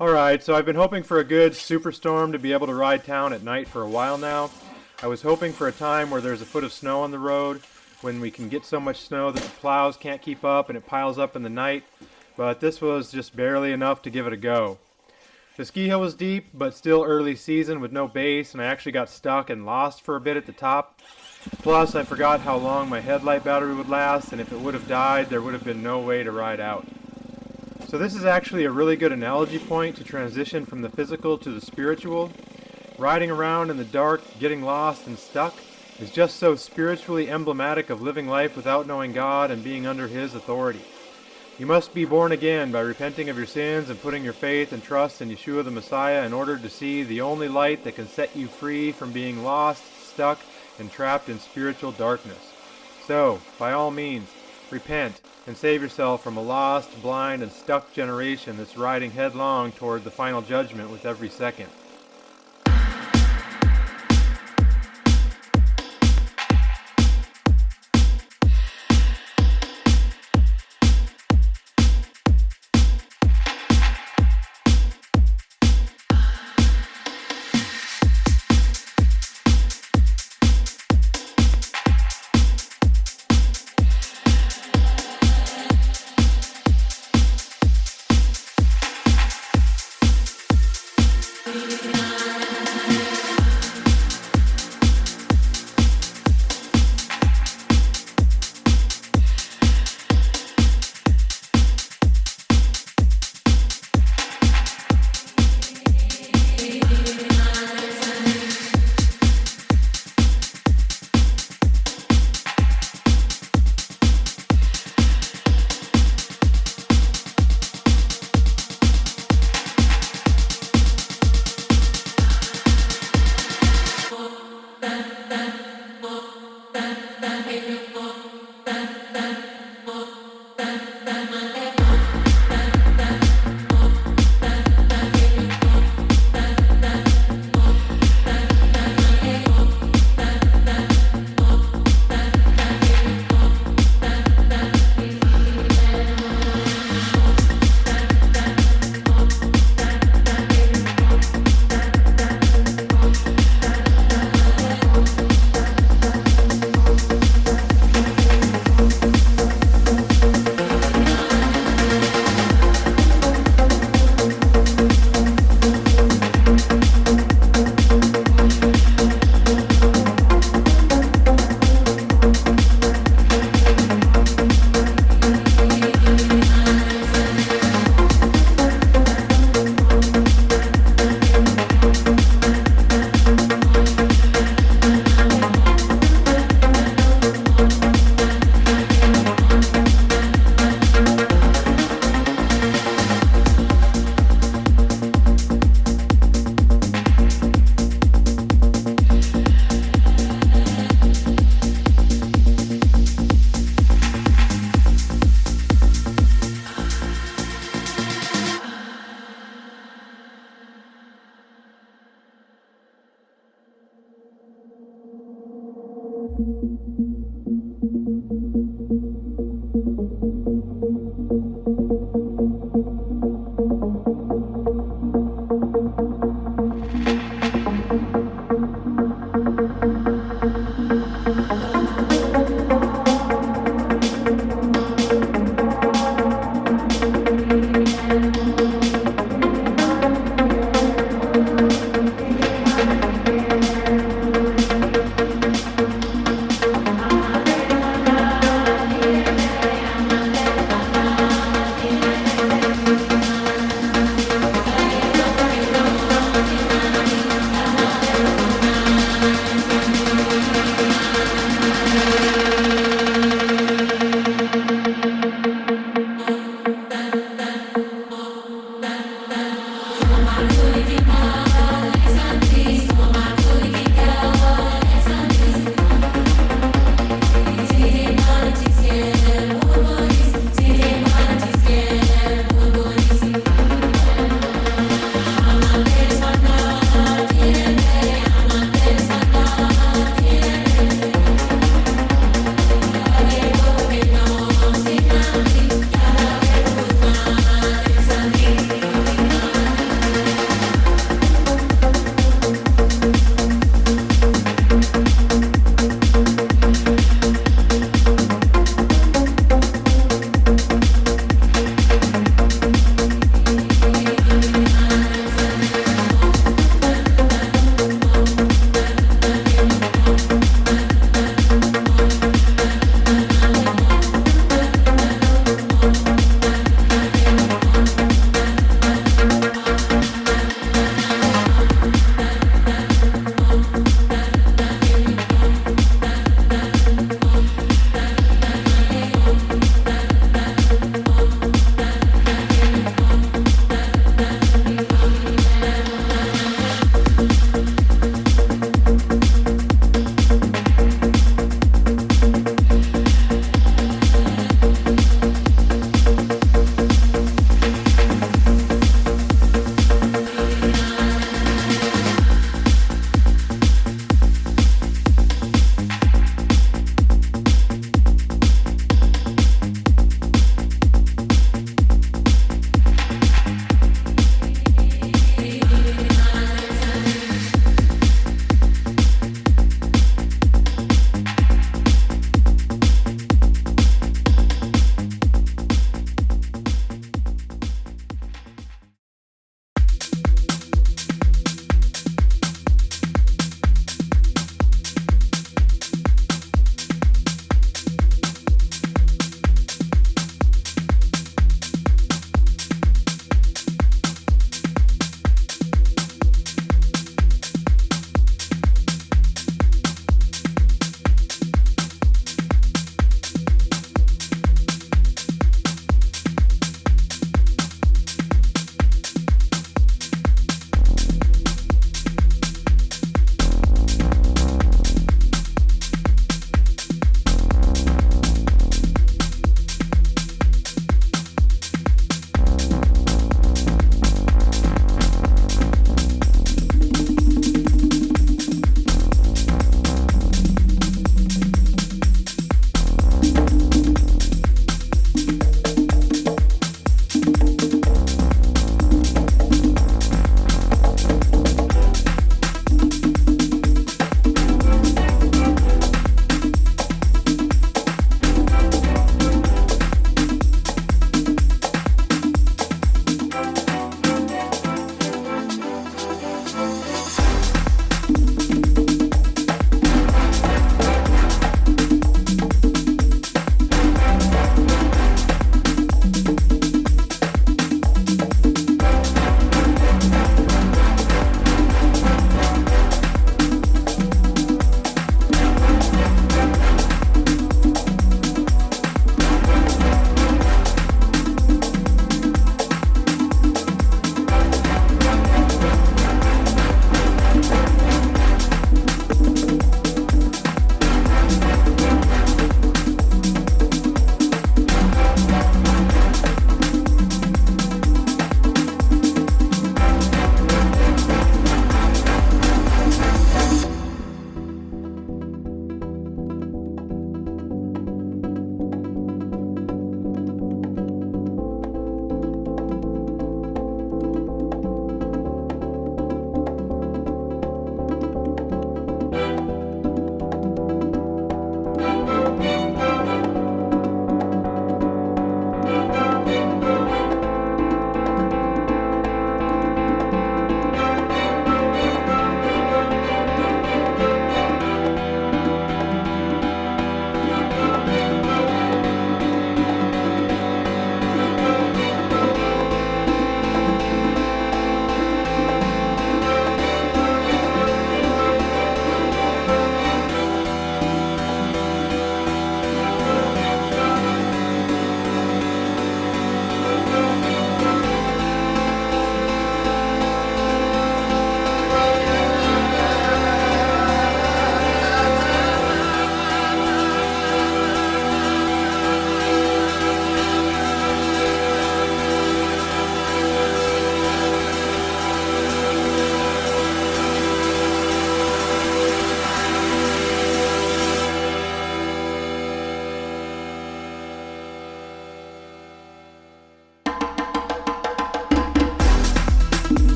Alright, so I've been hoping for a good superstorm to be able to ride town at night for a while now. I was hoping for a time where there's a foot of snow on the road, when we can get so much snow that the plows can't keep up and it piles up in the night, but this was just barely enough to give it a go. The ski hill was deep, but still early season with no base, and I actually got stuck and lost for a bit at the top. Plus, I forgot how long my headlight battery would last, and if it would have died, there would have been no way to ride out. So this is actually a really good analogy point to transition from the physical to the spiritual. Riding around in the dark, getting lost and stuck, is just so spiritually emblematic of living life without knowing God and being under His authority. You must be born again by repenting of your sins and putting your faith and trust in Yeshua the Messiah in order to see the only light that can set you free from being lost, stuck, and trapped in spiritual darkness. So, by all means, repent and save yourself from a lost, blind, and stuck generation that's riding headlong toward the final judgment with every second.